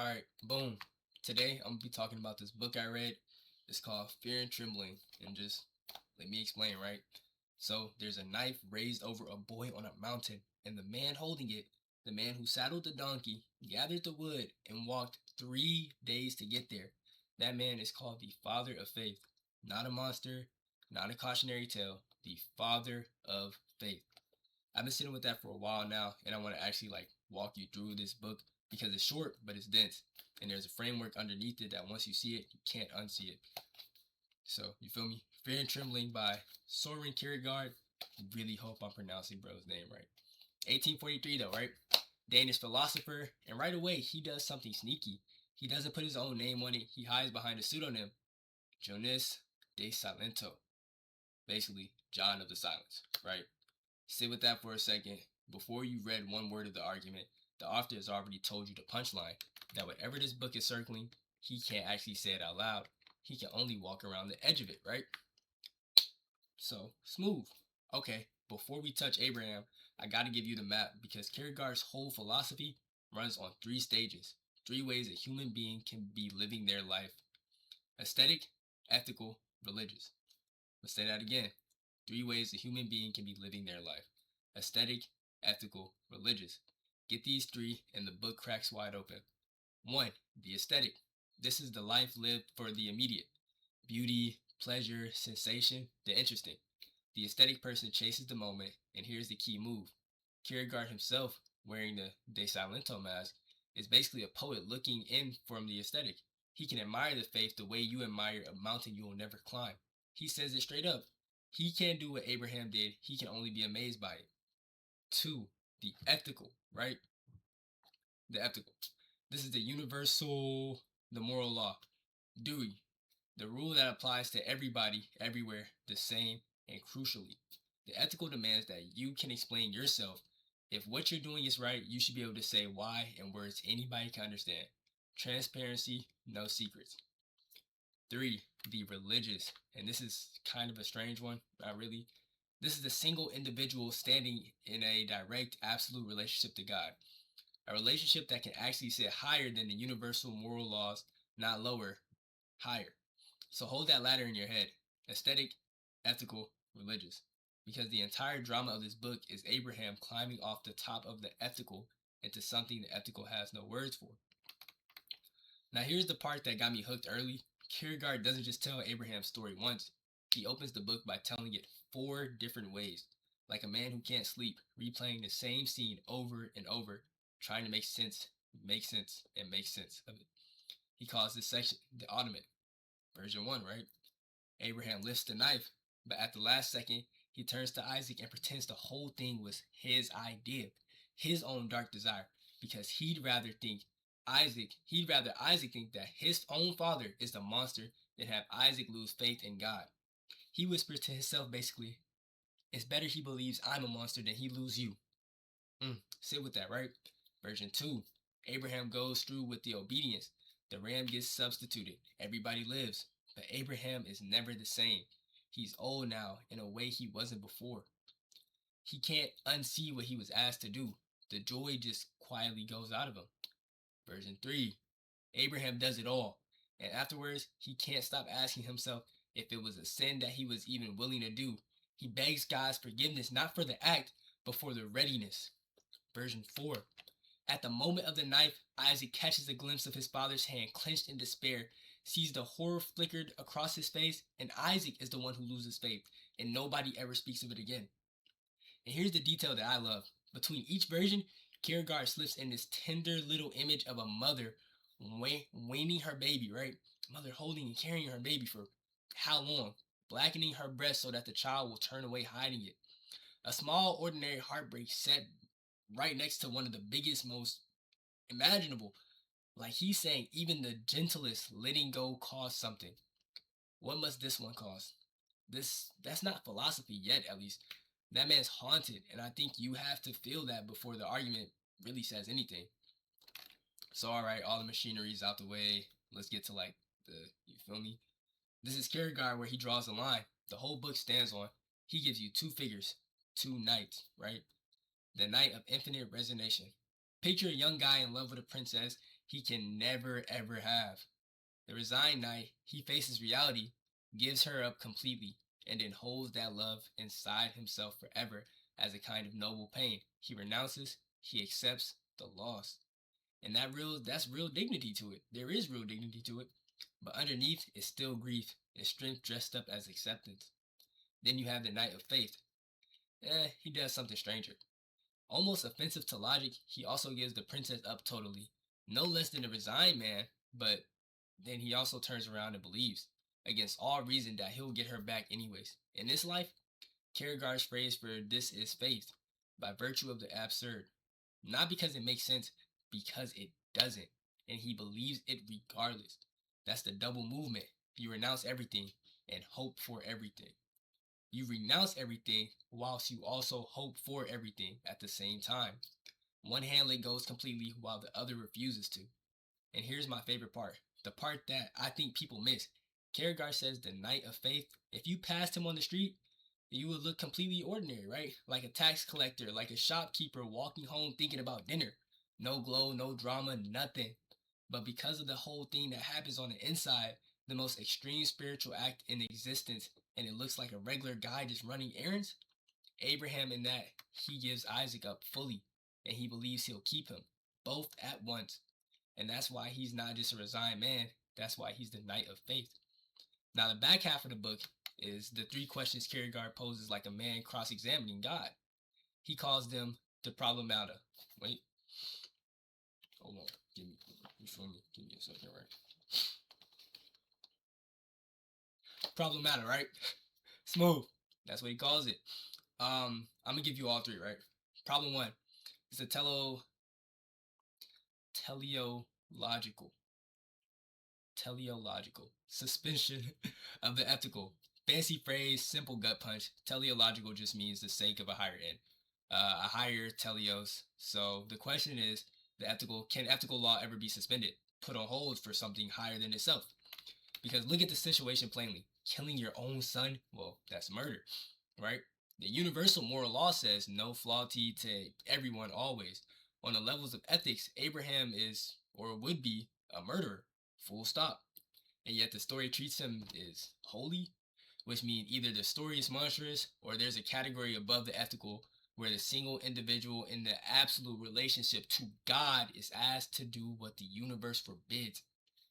All right, boom. Today I'm gonna be talking about this book I read. It's called Fear and Trembling, and just let me explain, right? So there's a knife raised over a boy on a mountain, and the man holding it, the man who saddled the donkey, gathered the wood and walked 3 days to get there. That man is called the Father of Faith, not a monster, not a cautionary tale, the Father of Faith. I've been sitting with that for a while now, and I want to actually walk you through this book because it's short but it's dense, and there's a framework underneath it that once you see it, you can't unsee it. So you feel me? Fear and Trembling by Soren Kierkegaard. Really hope I'm pronouncing bro's name right. 1843 though, right? Danish philosopher, and right away he does something sneaky. He doesn't put his own name on it. He hides behind a pseudonym, Jonas de Salento, basically John of the Silence, right? Sit with that for a second. Before you read one word of the argument, the author has already told you the punchline that whatever this book is circling, he can't actually say it out loud. He can only walk around the edge of it, right? So, smooth. Okay, before we touch Abraham, I gotta give you the map because Kierkegaard's whole philosophy runs on three stages, three ways a human being can be living their life: aesthetic, ethical, religious. Let's say that again. Three ways a human being can be living their life: aesthetic, ethical, religious. Get these three, and the book cracks wide open. One, the aesthetic. This is the life lived for the immediate: beauty, pleasure, sensation, the interesting. The aesthetic person chases the moment, and here's the key move. Kierkegaard himself, wearing the De Salento mask, is basically a poet looking in from the aesthetic. He can admire the faith the way you admire a mountain you will never climb. He says it straight up. He can't do what Abraham did. He can only be amazed by it. Two, the ethical, right? The ethical. This is the universal, the moral law. Dewey, the rule that applies to everybody, everywhere, the same, and crucially, the ethical demands that you can explain yourself. If what you're doing is right, you should be able to say why in words anybody can understand. Transparency, no secrets. Three, the religious, and this is kind of a strange one, not really. This is a single individual standing in a direct, absolute relationship to God. A relationship that can actually sit higher than the universal moral laws, not lower, higher. So hold that ladder in your head: aesthetic, ethical, religious. Because the entire drama of this book is Abraham climbing off the top of the ethical into something the ethical has no words for. Now here's the part that got me hooked early. Kierkegaard doesn't just tell Abraham's story once. He opens the book by telling it four different ways, like a man who can't sleep, replaying the same scene over and over, trying to make sense, and make sense of it. He calls this section the ultimate. Version 1, right? Abraham lifts the knife, but at the last second, he turns to Isaac and pretends the whole thing was his idea, his own dark desire, because he'd rather Isaac think that his own father is the monster than have Isaac lose faith in God. He whispers to himself basically, it's better he believes I'm a monster than he lose you. Sit with that, right? Version 2. Abraham goes through with the obedience. The ram gets substituted. Everybody lives. But Abraham is never the same. He's old now in a way he wasn't before. He can't unsee what he was asked to do. The joy just quietly goes out of him. Version 3. Abraham does it all. And afterwards, he can't stop asking himself if it was a sin that he was even willing to do. He begs God's forgiveness not for the act, but for the readiness. Version 4. At the moment of the knife, Isaac catches a glimpse of his father's hand clenched in despair, sees the horror flickered across his face, and Isaac is the one who loses faith, and nobody ever speaks of it again. And here's the detail that I love. Between each version, Kierkegaard slips in this tender little image of a mother weaning her baby, right? Mother holding and carrying her baby for how long? Blackening her breast so that the child will turn away hiding it. A small, ordinary heartbreak set right next to one of the biggest, most imaginable. Like he's saying, even the gentlest letting go costs something. What must this one cost? That's not philosophy yet, at least. That man's haunted, and I think you have to feel that before the argument really says anything. So alright, all the machinery's out the way. Let's get to you feel me? This is Kierkegaard where he draws the line. The whole book stands on. He gives you two figures, two nights, right? The night of infinite resignation. Picture a young guy in love with a princess. he can never ever have. The resigned knight, he faces reality, gives her up completely, and then holds that love inside himself forever as a kind of noble pain. He renounces, he accepts the loss. And that's real dignity to it. There is real dignity to it. But underneath is still grief, is strength dressed up as acceptance. Then you have the Knight of Faith. He does something stranger. Almost offensive to logic, he also gives the princess up totally. No less than a resigned man, but then he also turns around and believes, against all reason, that he'll get her back anyways. In this life, Kierkegaard's phrase for this is faith, by virtue of the absurd. Not because it makes sense, because it doesn't. And he believes it regardless. That's the double movement. You renounce everything and hope for everything. You renounce everything whilst you also hope for everything at the same time. One hand let goes completely while the other refuses to. And here's my favorite part, the part that I think people miss. Kierkegaard says the Knight of Faith, if you passed him on the street, you would look completely ordinary, right? Like a tax collector, like a shopkeeper walking home thinking about dinner. No glow, no drama, nothing. But because of the whole thing that happens on the inside, the most extreme spiritual act in existence, and it looks like a regular guy just running errands, Abraham in that he gives Isaac up fully, and he believes he'll keep him, both at once. And that's why he's not just a resigned man, that's why he's the Knight of Faith. Now, the back half of the book is the three questions Kierkegaard poses like a man cross-examining God. He calls them the problemata. Wait, hold on. You feel me? Give me a second, right? Problemata, right? Smooth. That's what he calls it. I'm gonna give you all three, right? Problem one is the teleological suspension of the ethical. Fancy phrase, simple gut punch. Teleological just means the sake of a higher end, a higher teleos. So the question is, can ethical law ever be suspended, put on hold for something higher than itself? Because look at the situation plainly. Killing your own son, well, that's murder, right? The universal moral law says no fealty to everyone always. On the levels of ethics, Abraham is or would be a murderer, full stop. And yet the story treats him as holy, which means either the story is monstrous or there's a category above the ethical where the single individual in the absolute relationship to God is asked to do what the universe forbids.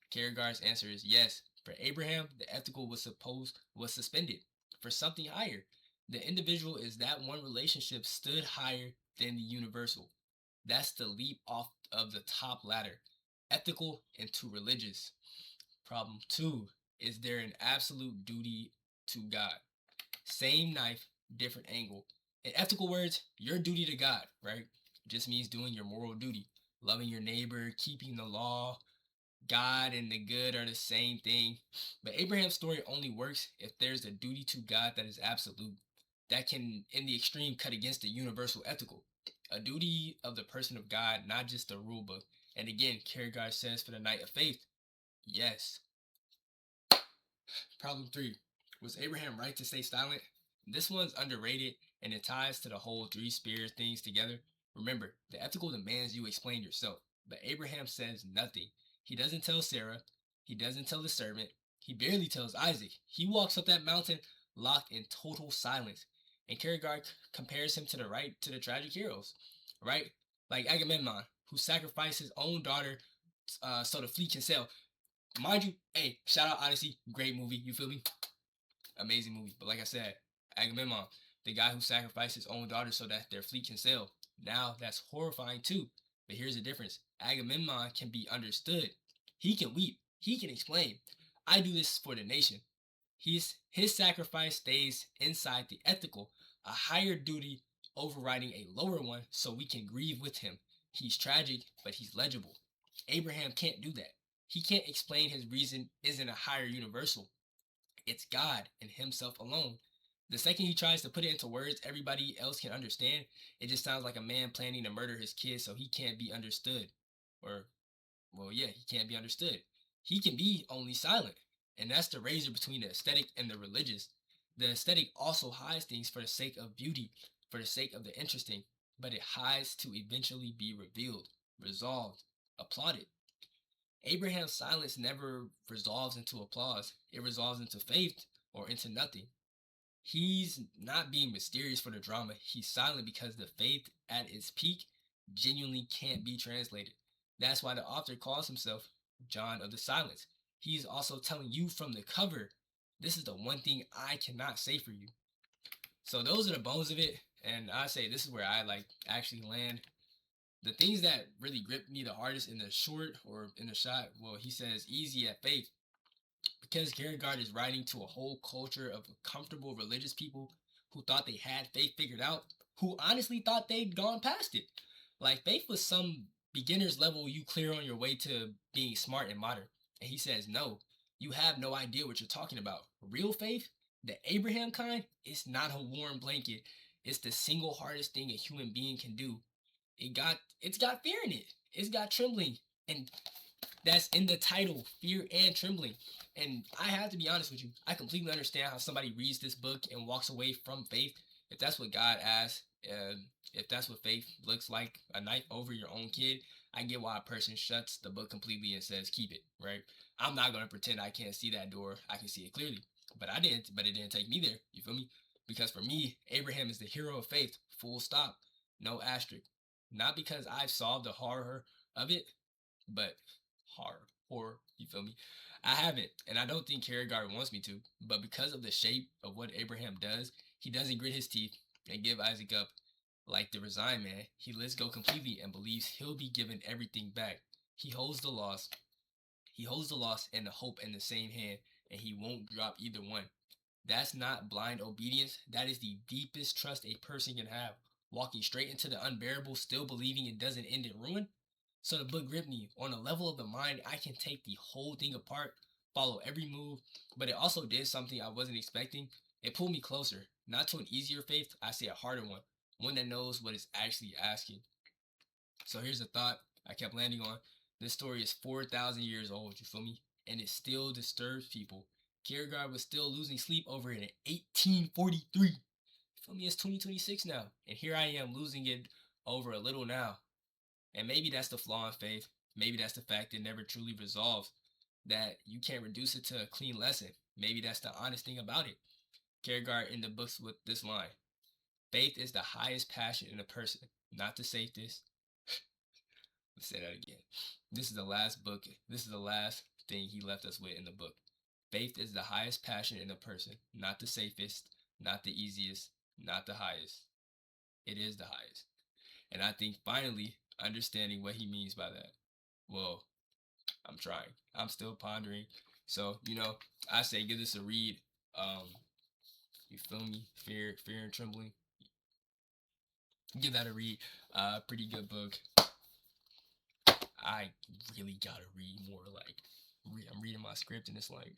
Kierkegaard's answer is yes. For Abraham, the ethical was suspended for something higher. The individual is that one relationship stood higher than the universal. That's the leap off of the top ladder, ethical into religious. Problem two, is there an absolute duty to God? Same knife, different angle. In ethical words, your duty to God, right? Just means doing your moral duty, loving your neighbor, keeping the law. God and the good are the same thing. But Abraham's story only works if there's a duty to God that is absolute, that can, in the extreme, cut against the universal ethical. A duty of the person of God, not just a rule book. And again, Kierkegaard says for the Knight of Faith, yes. Problem three, was Abraham right to stay silent? This one's underrated and it ties to the whole three spirits things together. Remember, the ethical demands you explain yourself, but Abraham says nothing. He doesn't tell Sarah. He doesn't tell the servant. He barely tells Isaac. He walks up that mountain locked in total silence. And Kierkegaard compares him to the tragic heroes, right? Like Agamemnon, who sacrificed his own daughter so the fleet can sail. Mind you, hey, shout out Odyssey, great movie. You feel me? Amazing movie. But like I said, Agamemnon, the guy who sacrificed his own daughter so that their fleet can sail. Now that's horrifying too. But here's the difference. Agamemnon can be understood. He can weep. He can explain. I do this for the nation. His sacrifice stays inside the ethical, a higher duty overriding a lower one so we can grieve with him. He's tragic, but he's legible. Abraham can't do that. He can't explain his reason isn't a higher universal. It's God and himself alone. The second he tries to put it into words everybody else can understand, it just sounds like a man planning to murder his kid so he can't be understood. Or, well, yeah, he can't be understood. He can be only silent. And that's the razor between the aesthetic and the religious. The aesthetic also hides things for the sake of beauty, for the sake of the interesting, but it hides to eventually be revealed, resolved, applauded. Abraham's silence never resolves into applause. It resolves into faith or into nothing. He's not being mysterious for the drama. He's silent because the faith at its peak genuinely can't be translated. That's why the author calls himself John of the Silence. He's also telling you from the cover, this is the one thing I cannot say for you. So those are the bones of it. And I say this is where I like actually land. The things that really gripped me the hardest in the short or in the shot, well, he says easy at faith because Kierkegaard is writing to a whole culture of comfortable religious people who thought they had faith figured out, who honestly thought they'd gone past it. Like faith was some beginner's level you clear on your way to being smart and modern. And he says, no, you have no idea what you're talking about. Real faith, the Abraham kind, it's not a warm blanket. It's the single hardest thing a human being can do. It's got fear in it. It's got trembling. And that's in the title, fear and trembling. And I have to be honest with you, I completely understand how somebody reads this book and walks away from faith. If that's what God asks, if that's what faith looks like, a knife over your own kid, I get why a person shuts the book completely and says, keep it, right? I'm not going to pretend I can't see that door. I can see it clearly. But I didn't, but it didn't take me there. You feel me? Because for me, Abraham is the hero of faith, full stop, no asterisk. Not because I've solved the horror of it, but horror. You feel me? I haven't, and I don't think Kierkegaard wants me to. But because of the shape of what Abraham does, he doesn't grit his teeth and give Isaac up like the resigned man. He lets go completely and believes he'll be given everything back. He holds the loss. He holds the loss and the hope in the same hand, and he won't drop either one. That's not blind obedience. That is the deepest trust a person can have. Walking straight into the unbearable, still believing it doesn't end in ruin. So the book gripped me on a level of the mind I can take the whole thing apart, follow every move, but it also did something I wasn't expecting. It pulled me closer, not to an easier faith, I say a harder one that knows what it's actually asking. So here's a thought I kept landing on. This story is 4,000 years old, you feel me? And it still disturbs people. Kierkegaard was still losing sleep over it in 1843. You feel me? It's 2026 now. And here I am losing it over a little now. And maybe that's the flaw in faith. Maybe that's the fact it never truly resolves. That you can't reduce it to a clean lesson. Maybe that's the honest thing about it. Kierkegaard in the books with this line. Faith is the highest passion in a person. Not the safest. Let's say that again. This is the last book. This is the last thing he left us with in the book. Faith is the highest passion in a person. Not the safest. Not the easiest. Not the highest. It is the highest. And I think finally understanding what he means by that. Well, I'm trying. I'm still pondering. So, I say give this a read. Um, you feel me? Fear and Trembling. Give that a read. Pretty good book. I really gotta read more. Like, I'm reading my script and it's like,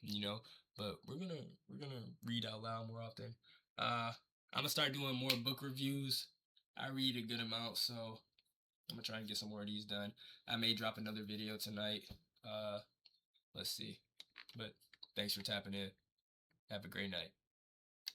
you know. But we're gonna read out loud more often. I'm gonna start doing more book reviews. I read a good amount, so I'm gonna try and get some more of these done. I may drop another video tonight. Uh, let's see. But thanks for tapping in. Have a great night.